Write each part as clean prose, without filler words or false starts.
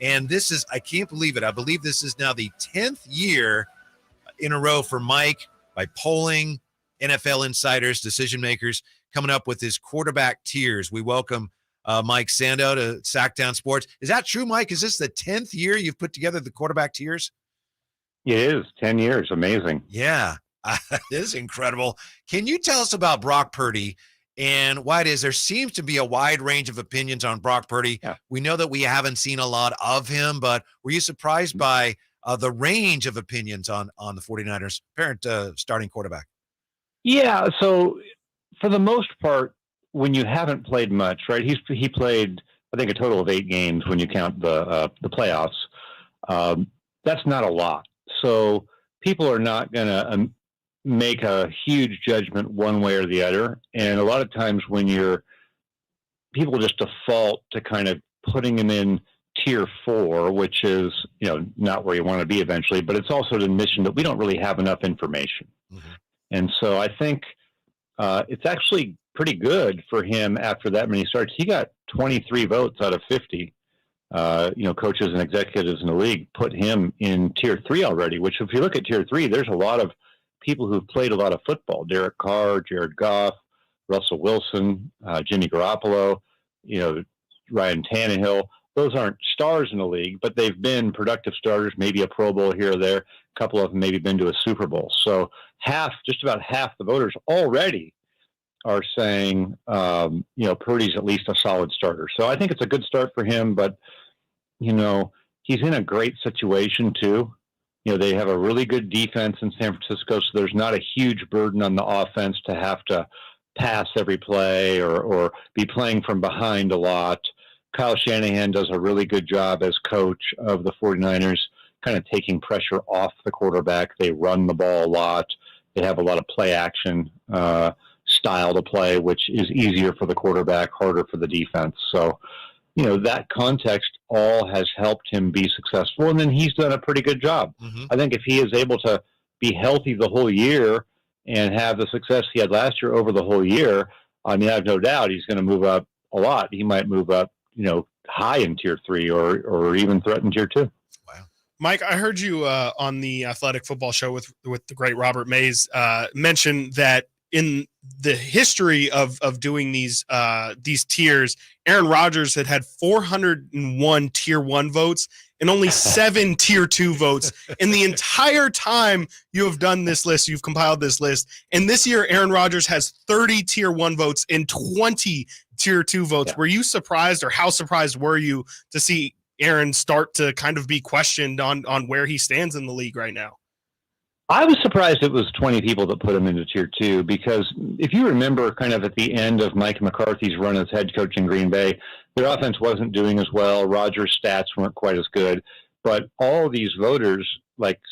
And this is, I can't believe it. I believe this is now the 10th year in a row for Mike by polling NFL insiders, decision makers, coming up with his quarterback tiers. We welcome Mike Sando to Sactown Sports. Is that true, Mike? Is this the 10th year you've put together the quarterback tiers? It is 10 years. Amazing. Yeah, it is incredible. Can you tell us about Brock Purdy and why it is? There seems to be a wide range of opinions on Brock Purdy. Yeah. We know that we haven't seen a lot of him, but were you surprised by the range of opinions on the 49ers parent starting quarterback? Yeah, so for the most part, when you haven't played much, right? He played, I think, a total of 8 games when you count the playoffs. That's not a lot. So people are not going to make a huge judgment one way or the other. And a lot of times when people just default to kind of putting him in tier 4, which is, not where you want to be eventually, but it's also an admission that we don't really have enough information. Mm-hmm. And so I think it's actually pretty good for him after that many starts. He got 23 votes out of 50. Coaches and executives in the league put him in tier 3 already, which if you look at tier 3, there's a lot of people who've played a lot of football. Derek Carr, Jared Goff, Russell Wilson, Jimmy Garoppolo, Ryan Tannehill. Those aren't stars in the league, but they've been productive starters, maybe a Pro Bowl here or there. A couple of them maybe been to a Super Bowl. So just about half the voters already are saying, Purdy's at least a solid starter. So I think it's a good start for him, but, he's in a great situation too. They have a really good defense in San Francisco, so there's not a huge burden on the offense to have to pass every play or be playing from behind a lot. Kyle Shanahan does a really good job as coach of the 49ers, kind of taking pressure off the quarterback. They run the ball a lot. They have a lot of play action style to play, which is easier for the quarterback, harder for the defense. So, that context all has helped him be successful, and then he's done a pretty good job. Mm-hmm. I think if he is able to be healthy the whole year and have the success he had last year over the whole year, I have no doubt he's going to move up a lot. He might move up, high in tier 3 or even threaten tier 2. Wow. Mike, I heard you on the Athletic Football Show with the great Robert Mays mention that in the history of doing these tiers, Aaron Rodgers had 401 tier 1 votes and only 7 tier 2 votes. In the entire time you have done this list, you've compiled this list, and this year Aaron Rodgers has 30 tier 1 votes and 20 tier 2 votes. Yeah. Were you surprised, or how surprised were you to see Aaron start to kind of be questioned on where he stands in the league right now? I was surprised it was 20 people that put him into tier 2, because if you remember kind of at the end of Mike McCarthy's run as head coach in Green Bay, their offense wasn't doing as well. Rodgers' stats weren't quite as good, but all these voters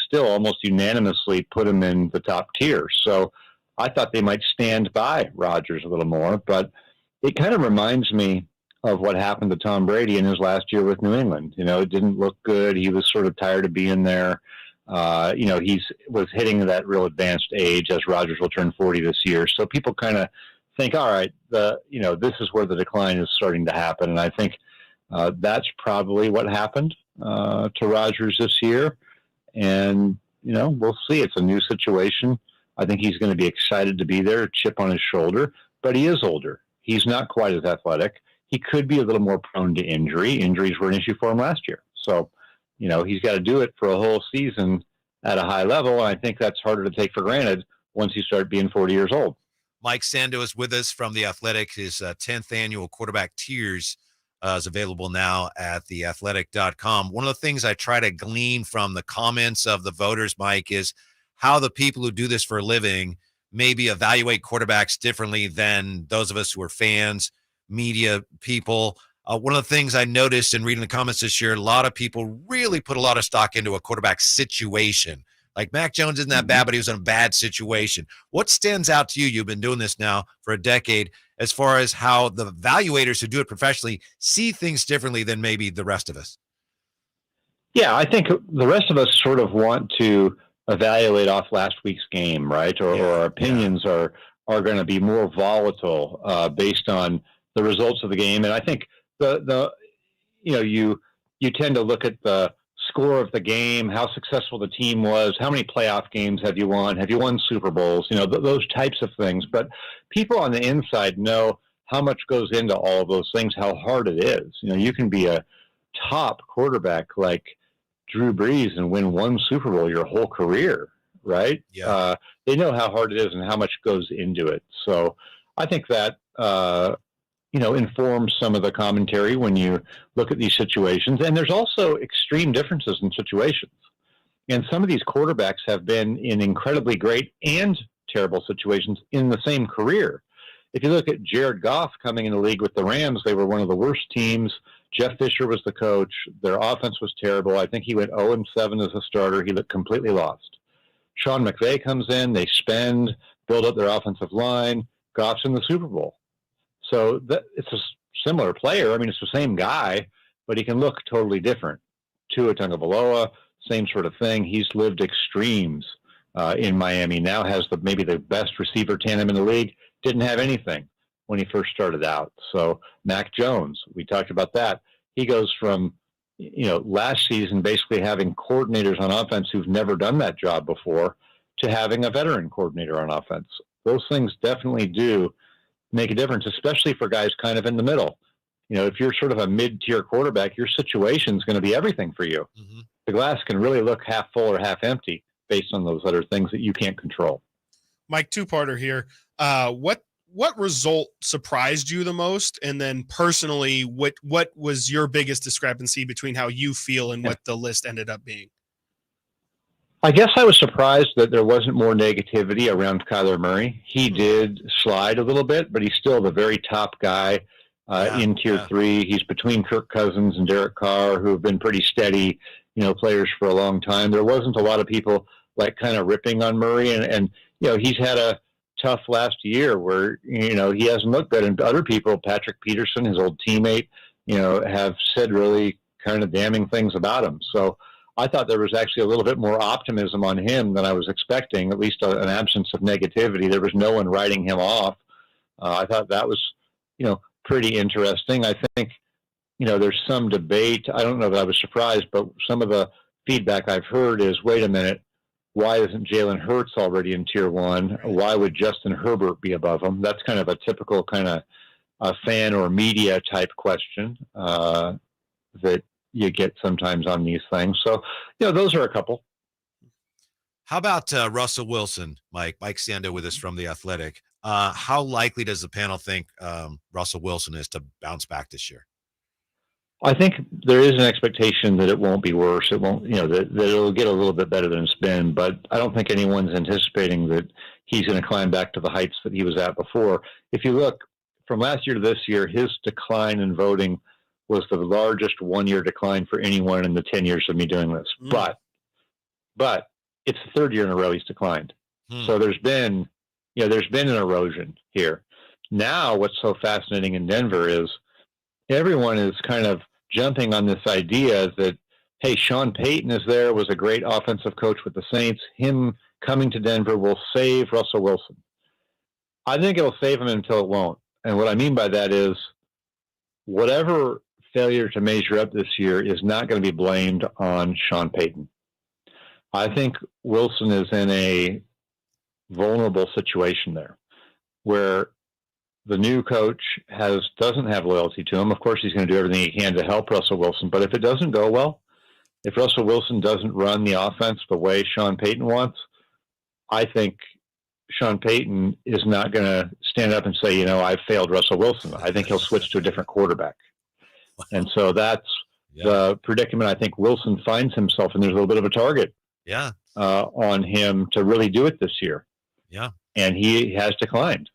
still almost unanimously put him in the top tier. So I thought they might stand by Rodgers a little more, but it kind of reminds me of what happened to Tom Brady in his last year with New England. It didn't look good. He was sort of tired of being there. He was hitting that real advanced age, as Rodgers will turn 40 this year. So people kind of think, all right, this is where the decline is starting to happen. And I think that's probably what happened to Rodgers this year. And, we'll see. It's a new situation. I think he's going to be excited to be there, a chip on his shoulder, but he is older. He's not quite as athletic. He could be a little more prone to injury. Injuries were an issue for him last year. So, he's got to do it for a whole season at a high level. And I think that's harder to take for granted once you start being 40 years old. Mike Sando is with us from The Athletic. His 10th annual quarterback tiers is available now at theathletic.com. One of the things I try to glean from the comments of the voters, Mike, is how the people who do this for a living maybe evaluate quarterbacks differently than those of us who are fans, media people. One of the things I noticed in reading the comments this year, a lot of people really put a lot of stock into a quarterback situation. Like Mac Jones isn't that bad, but he was in a bad situation. What stands out to you? You've been doing this now for a decade, as far as how the evaluators who do it professionally see things differently than maybe the rest of us. Yeah, I think the rest of us sort of want to evaluate off last week's game, right? Or our opinions are going to be more volatile based on the results of the game. And I think you you tend to look at the score of the game, how successful the team was, how many playoff games have you won Super Bowls, those types of things. But people on the inside know how much goes into all of those things, how hard it is. You can be a top quarterback like Drew Brees and win one Super Bowl your whole career, right? Yeah. They know how hard it is and how much goes into it. So I think that, informs some of the commentary when you look at these situations. And there's also extreme differences in situations. And some of these quarterbacks have been in incredibly great and terrible situations in the same career. If you look at Jared Goff coming in the league with the Rams, they were one of the worst teams. Jeff Fisher was the coach. Their offense was terrible. I think he went 0-7 as a starter. He looked completely lost. Sean McVay comes in. They build up their offensive line. Goff's in the Super Bowl. So it's a similar player. I mean, it's the same guy, but he can look totally different. Tua Tagovailoa, same sort of thing. He's lived extremes in Miami. Now has maybe the best receiver tandem in the league. Didn't have anything when he first started out. So Mac Jones, we talked about that. He goes from, last season basically having coordinators on offense who've never done that job before to having a veteran coordinator on offense. Those things definitely do make a difference, especially for guys kind of in the middle. If you're sort of a mid-tier quarterback, your situation is going to be everything for you. Mm-hmm. The glass can really look half full or half empty based on those other things that you can't control. Mike, two-parter here. What result surprised you the most? And then personally, what was your biggest discrepancy between how you feel and what the list ended up being? I guess I was surprised that there wasn't more negativity around Kyler Murray. He did slide a little bit, but he's still the very top guy in Tier 3. He's between Kirk Cousins and Derek Carr, who have been pretty steady, players for a long time. There wasn't a lot of people kind of ripping on Murray, and he's had a tough last year where, he hasn't looked good. And other people, Patrick Peterson, his old teammate, have said really kind of damning things about him. So I thought there was actually a little bit more optimism on him than I was expecting, at least an absence of negativity. There was no one writing him off. I thought that was, pretty interesting. I think, there's some debate. I don't know that I was surprised, but some of the feedback I've heard is, wait a minute, why isn't Jalen Hurts already in Tier 1? Why would Justin Herbert be above him? That's kind of a typical kind of a fan or media type question that you get sometimes on these things. So, those are a couple. How about Russell Wilson, Mike Sando with us from The Athletic? How likely does the panel think Russell Wilson is to bounce back this year? I think there is an expectation that it won't be worse. It won't, that it'll get a little bit better than it's been, but I don't think anyone's anticipating that he's going to climb back to the heights that he was at before. If you look from last year to this year, his decline in voting was the largest one-year decline for anyone in the 10 years of me doing this. But it's the third year in a row he's declined. So there's been an erosion here. Now what's so fascinating in Denver is everyone is kind of jumping on this idea that, hey, Sean Payton was a great offensive coach with the Saints. Him coming to Denver will save Russell Wilson. I think it'll save him until it won't. And what I mean by that is whatever failure to measure up this year is not going to be blamed on Sean Payton. I think Wilson is in a vulnerable situation there where the new coach doesn't have loyalty to him. Of course, he's going to do everything he can to help Russell Wilson. But if it doesn't go well, if Russell Wilson doesn't run the offense the way Sean Payton wants, I think Sean Payton is not going to stand up and say, I've failed Russell Wilson. I think he'll switch to a different quarterback. And so that's the predicament I think Wilson finds himself in. There's a little bit of a target on him to really do it this year. Yeah. And he has declined.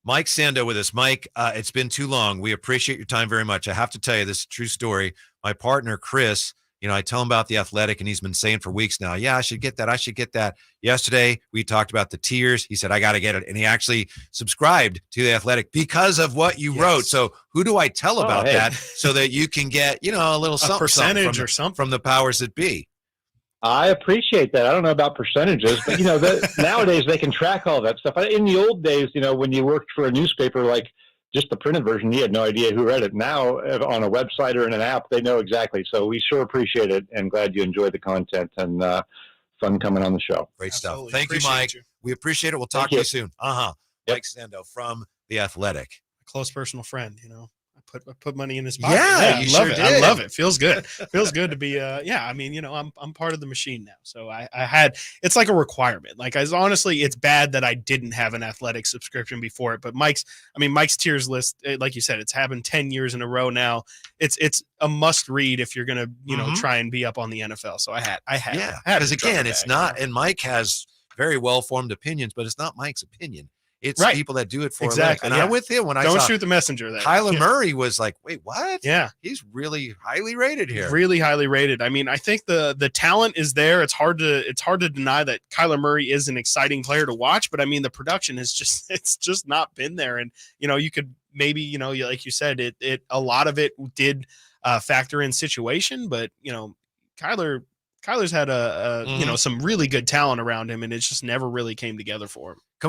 Mike Sando with us. Mike, it's been too long. We appreciate your time very much. I have to tell you, this is a true story. My partner, Chris, I tell him about The Athletic, and he's been saying for weeks now, I should get that. Yesterday, we talked about the tiers. He said, I got to get it. And he actually subscribed to The Athletic because of what you wrote. So who do I tell about that so that you can get, a little percentage or something from the powers that be? I appreciate that. I don't know about percentages, but nowadays they can track all that stuff. In the old days, when you worked for a newspaper, like just the printed version, he had no idea who read it. Now on a website or in an app, they know exactly. So we sure appreciate it and glad you enjoyed the content and fun coming on the show. Great Absolutely. stuff. Thank you, Mike. We appreciate it. We'll talk to you soon. Yep. Mike Sando from The Athletic. A close personal friend, I put money in his pocket. Yeah, you love sure it. did. I love it. Feels good. Feels good to be I mean, I'm part of the machine now. So I had, it's like a requirement. Like, honestly, it's bad that I didn't have an athletic subscription before it, but Mike's tiers list, like you said, it's happened 10 years in a row now. It's a must read if you're going to, try and be up on the NFL. So I had because again, it's not, and Mike has very well-formed opinions, but it's not Mike's opinion. It's people that do it for exactly. And I'm with him when don't I saw shoot the messenger. Kyler Murray was like, wait, what? Yeah. He's really highly rated here. Really highly rated. I mean, I think the talent is there. It's hard to deny that Kyler Murray is an exciting player to watch, but I mean, the production is it's just not been there. And, you could maybe, like you said, it a lot of it did factor in situation, but, Kyler's had some really good talent around him, and it just never really came together for him.